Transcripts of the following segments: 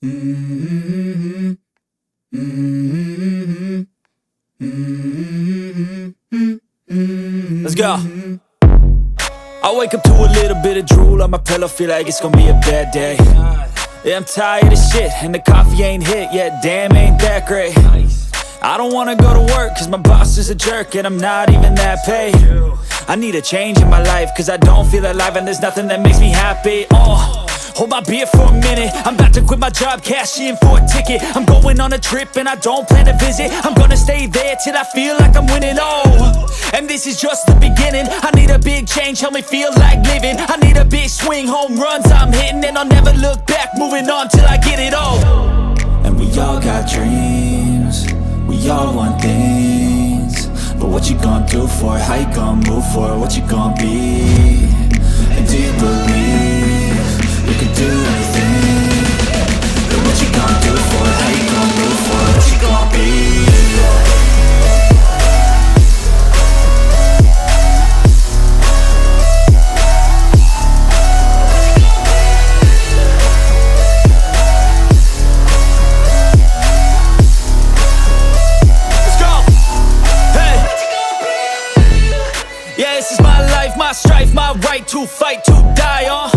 Let's go. I wake up to a little bit of drool on my pillow, feel like it's gonna be a bad day. Yeah, I'm tired of shit, and the coffee ain't hit yet, damn, ain't that great. I don't wanna go to work, cause my boss is a jerk, and I'm not even that paid. I need a change in my life, cause I don't feel alive, and there's nothing that makes me happy. Hold my beer for a minute, I'm about to quit my job, cash in for a ticket. I'm going on a trip and I don't plan to visit. I'm gonna stay there till I feel like I'm winning, and this is just the beginning. I need a big change, help me feel like living. I need a big swing, home runs I'm hitting, and I'll never look back, moving on till I get it all. And we all got dreams, we all want things, but what you gonna do for it? How you gonna move for it? What you gonna be? And do you believe you can do anything? But what you gonna do for it? How you gonna move for it? What you gonna be? My strife, my right to fight, to die on.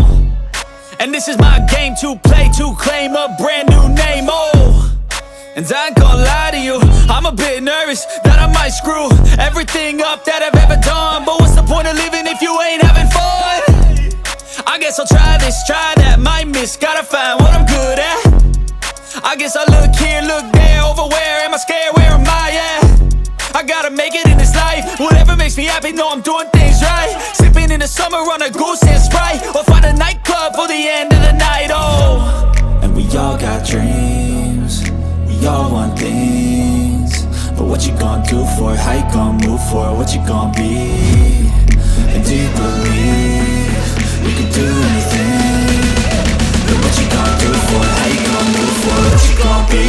And this is my game to play, to claim a brand new name, And I ain't gonna lie to you, I'm a bit nervous that I might screw everything up that I've ever done. But what's the point of living if you ain't having fun? I guess I'll try this, try that, might miss, gotta find what I'm good at. I guess I look here, look there, over where am I scared, where am I at? I gotta make it in this life, whatever makes me happy, know I'm doing things right. Sipping in the summer on a goose and Sprite, or find a nightclub for the end of the night, And we all got dreams, we all want things, but what you gonna do for it? How you gonna move for it? What you gonna be? And do you believe you can do anything? But what you gonna do for it? How you gonna move for it? What you gonna be?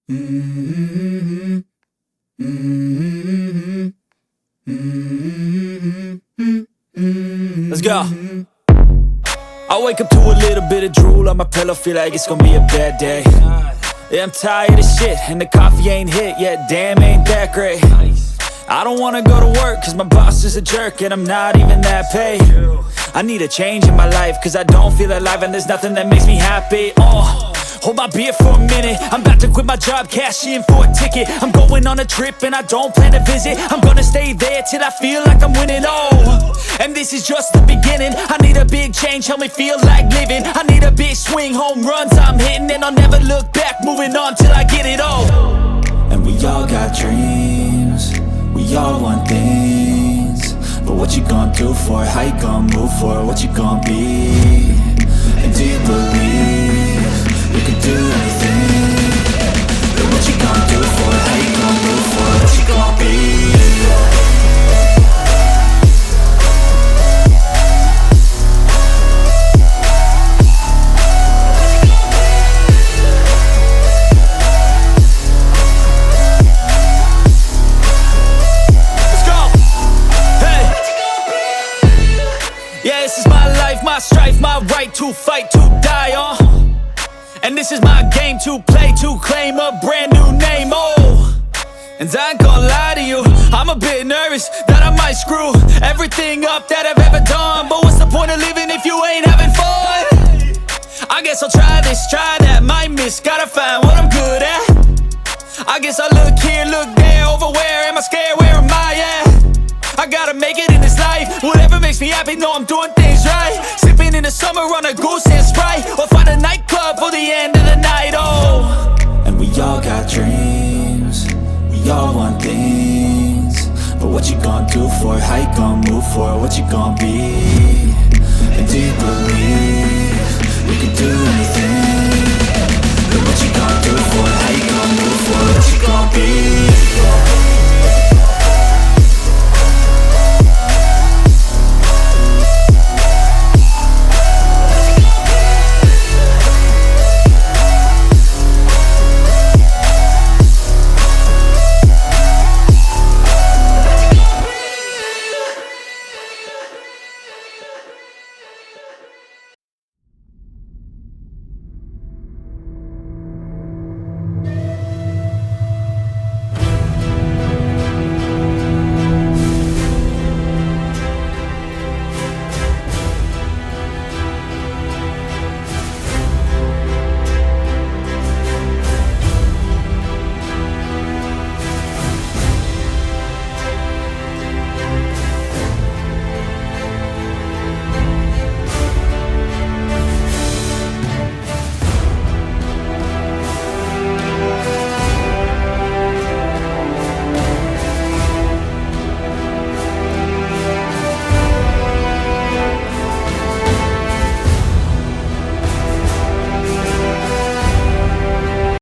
Let's go. I wake up to a little bit of drool on my pillow, feel like it's gonna be a bad day. Yeah, I'm tired of shit, and the coffee ain't hit yet, damn ain't that great. I don't wanna go to work, cause my boss is a jerk, and I'm not even that paid. I need a change in my life, cause I don't feel alive, and there's nothing that makes me happy. Hold my beer for a minute, I'm about to quit my job, cash in for a ticket. I'm going on a trip and I don't plan to visit. I'm gonna stay there till I feel like I'm winning, and this is just the beginning. I need a big change, help me feel like living. I need a big swing, home runs I'm hitting, and I'll never look back, moving on till I get it all. And we all got dreams, we all want things, but what you gonna do for it? How you gonna move for it? What you gonna be? And do you believe you can do anything? But what you gonna do for it? How you gonna move for it? What you gonna be? My strife, my right to fight, to die on. And this is my game to play, to claim a brand new name, And I ain't gonna lie to you, I'm a bit nervous that I might screw everything up that I've ever done. But what's the point of living if you ain't having fun? I guess I'll try this, try that, might miss, gotta find what I'm good at. I guess I look here, look there, over where am I scared, where am I at? I gotta make it in this life, whatever makes me happy, know I'm doing things right. Sipping in the summer on a goose and Sprite, or find a nightclub for the end of the night, And we all got dreams, we all want things, but what you gonna do for it? How you gonna move for it? What you gonna be?